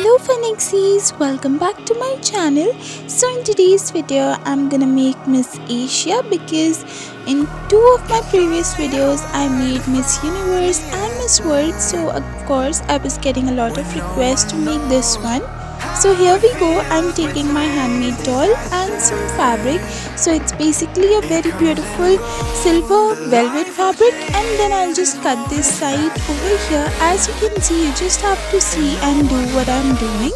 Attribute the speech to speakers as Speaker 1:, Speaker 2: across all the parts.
Speaker 1: Hello FunXies, welcome back to my channel. So in today's video I'm gonna make Miss Asia because in two of my previous videos I made Miss Universe and Miss World, so of course I was getting a lot of requests to make this one. So here we go. I'm taking my handmade doll and some fabric. So it's basically a very beautiful silver velvet fabric, and then I'll just cut this side over here. As you can see, you just have to see and do what I'm doing.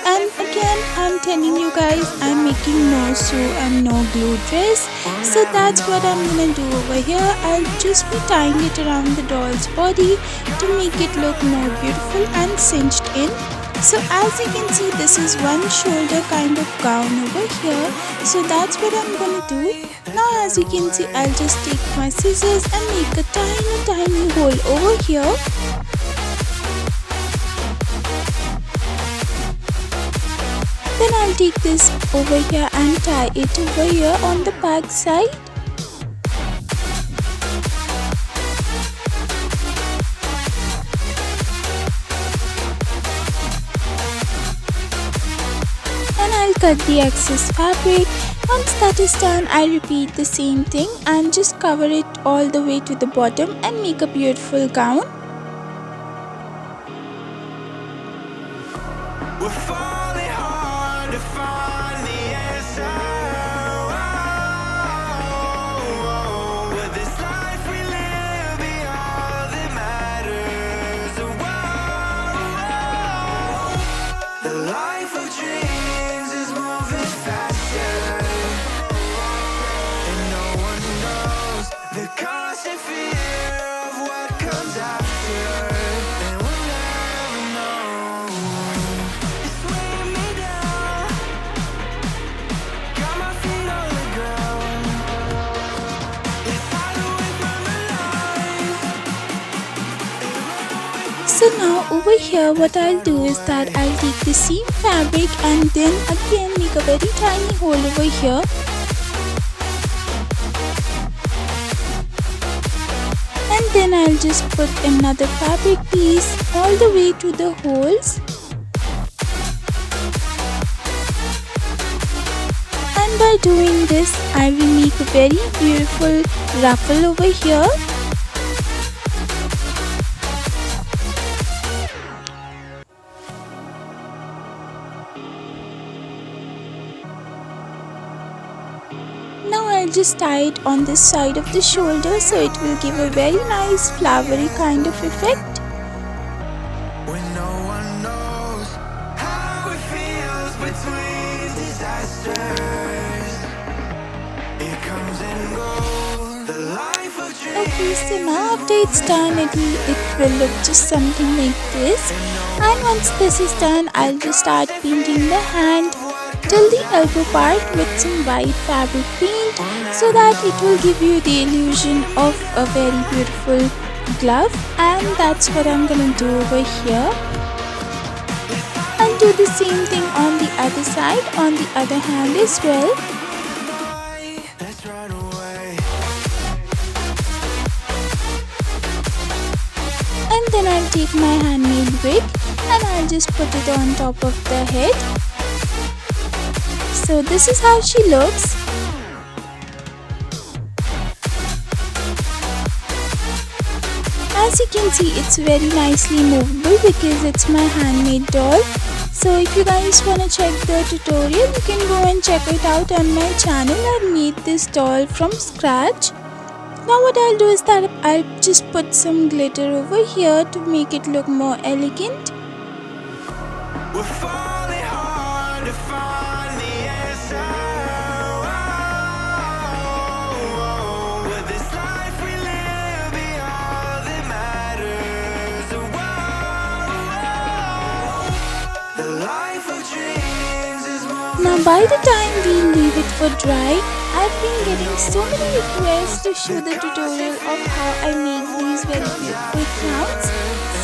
Speaker 1: And again, I'm telling you guys, I'm making no sew and no glue dress. So that's what I'm gonna do over here. I'll just be tying it around the doll's body to make it look more beautiful and cinched in. So as you can see, this is one shoulder kind of gown over here. So that's what I'm gonna do. Now as you can see, I'll just take my scissors and make a tiny hole over here. Then I'll take this over here and tie it over here on the back side. I'll cut the excess fabric. Once that is done, I'll repeat the same thing and just cover it all the way to the bottom and make a beautiful gown. We're falling hard to find the answer. With this life we live, be all that matters. The life of dreams is moving faster, and no one knows the constant fear of what comes after, and we'll never know. It's weighing me down, got my feet on the ground. Let's hide away from the lights. So now over here what I'll do is that I'll take the seam fabric and then again make a very tiny hole over here. And then I'll just put another fabric piece all the way to the holes. And by doing this, I will make a very beautiful ruffle over here. Now I'll just tie it on this side of the shoulder so it will give a very nice flowery kind of effect. When no one knows how it feels between disasters, it comes and goes, the life of dreams. Okay, so now after it's done, it will look just something like this. And once this is done, I'll just start painting the hand till the elbow part with some white fabric paint so that it will give you the illusion of a very beautiful glove. And that's what I'm gonna do over here, and do the same thing on the other side, on the other hand as well. And then I'll take my handmade wig and I'll just put it on top of the head. So this is how she looks. As you can see, it's very nicely movable because it's my handmade doll. So if you guys want to check the tutorial, you can go and check it out on my channel. I made this doll from scratch. Now what I'll do is that I'll just put some glitter over here to make it look more elegant. We're falling hard to find the answer. With this life we live, be all that matters. The life of dreams is moving. Now by the time we leave it for dry, I've been getting so many requests to show the tutorial of how I make these very beautiful crowns.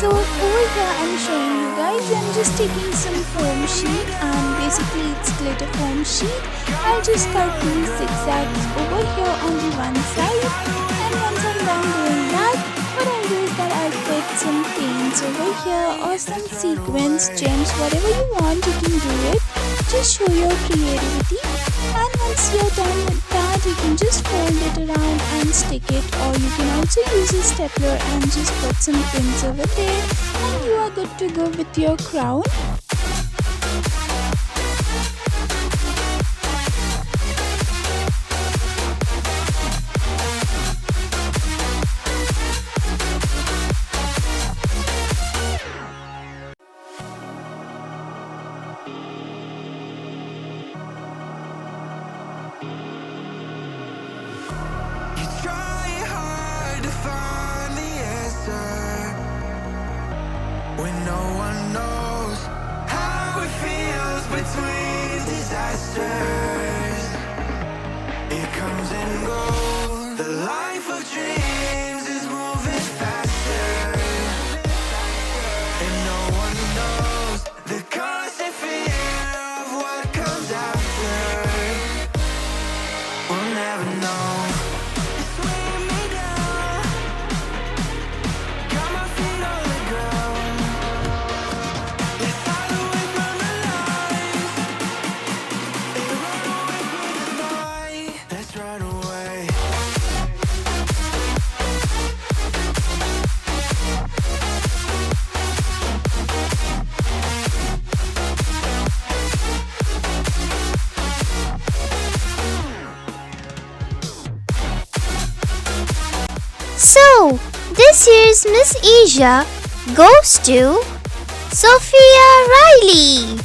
Speaker 1: So over here I'm showing you guys. I'm just taking some foam sheet, and basically it's glitter foam sheet. I'll just cut these zigzags over here on the one side, and once I'm done doing that, what I'll do is that I'll put some paints over here or some sequins, gems, whatever you want, you can do it. Just show your creativity, and once you're done with that, you can just fold it around and stick it, or you can also use a stapler and just put some pins over there, and you are good to go with your crown.
Speaker 2: When no one knows how it feels between disasters, it comes and goes. The life of dreams is moving faster, and no one knows the constant fear of what comes after. We'll never know. It's weighing me down, got my feet on the ground. Let's hide away from the lights, and run away from the night. Let's run away.
Speaker 3: So, this year's Miss Asia goes to Sophia Riley.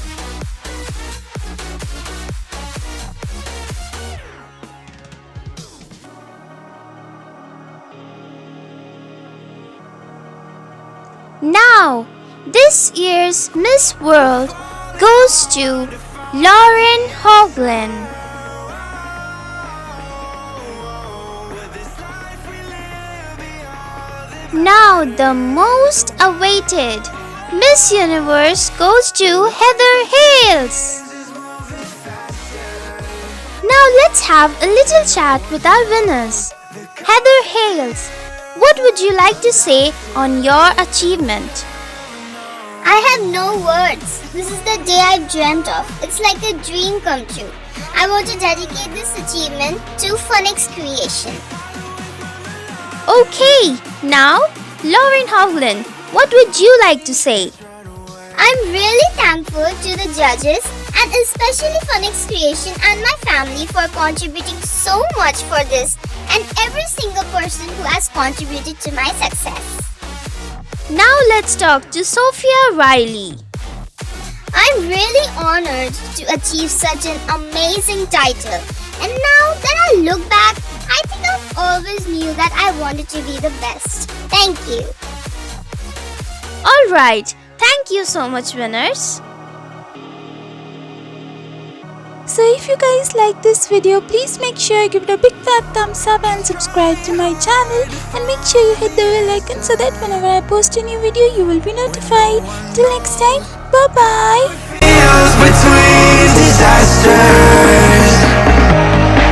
Speaker 3: Now, this year's Miss World goes to Lauren Hoagland. Now, the most awaited Miss Universe goes to Heather Hales. Now, let's have a little chat with our winners. Heather Hales, what would you like to say on your achievement?
Speaker 4: I have no words. This is the day I dreamt of. It's like a dream come true. I want to dedicate this achievement to FunX creation.
Speaker 3: Okay, now, Lauren Hoagland, what would you like to say?
Speaker 4: I'm really thankful to the judges and especially FunX creation and my family for contributing so much for this and every single person who has contributed to my success.
Speaker 3: Now let's talk to Sophia Riley.
Speaker 4: I'm really honored to achieve such an amazing title. And now that I look back, I think I've always knew that I wanted to be the best. Thank you.
Speaker 3: Alright, thank you so much, winners.
Speaker 1: So if you guys like this video, please make sure you give it a big fat thumbs up and subscribe to my channel, and make sure you hit the bell icon so that whenever I post a new video, you will be notified. Till next time, bye bye.
Speaker 2: Feels between disasters,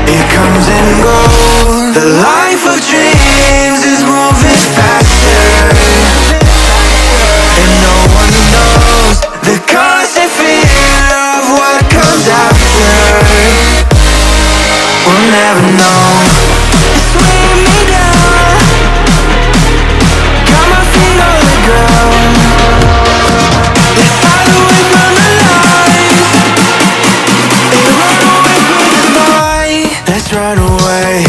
Speaker 2: it comes and goes. The life of dreams is moving faster, and no one knows the constant fear of what comes after. We'll never know. It's weighing me down, got my feet on the ground. Let's hide away from the lights, and run away from the night. Let's run away.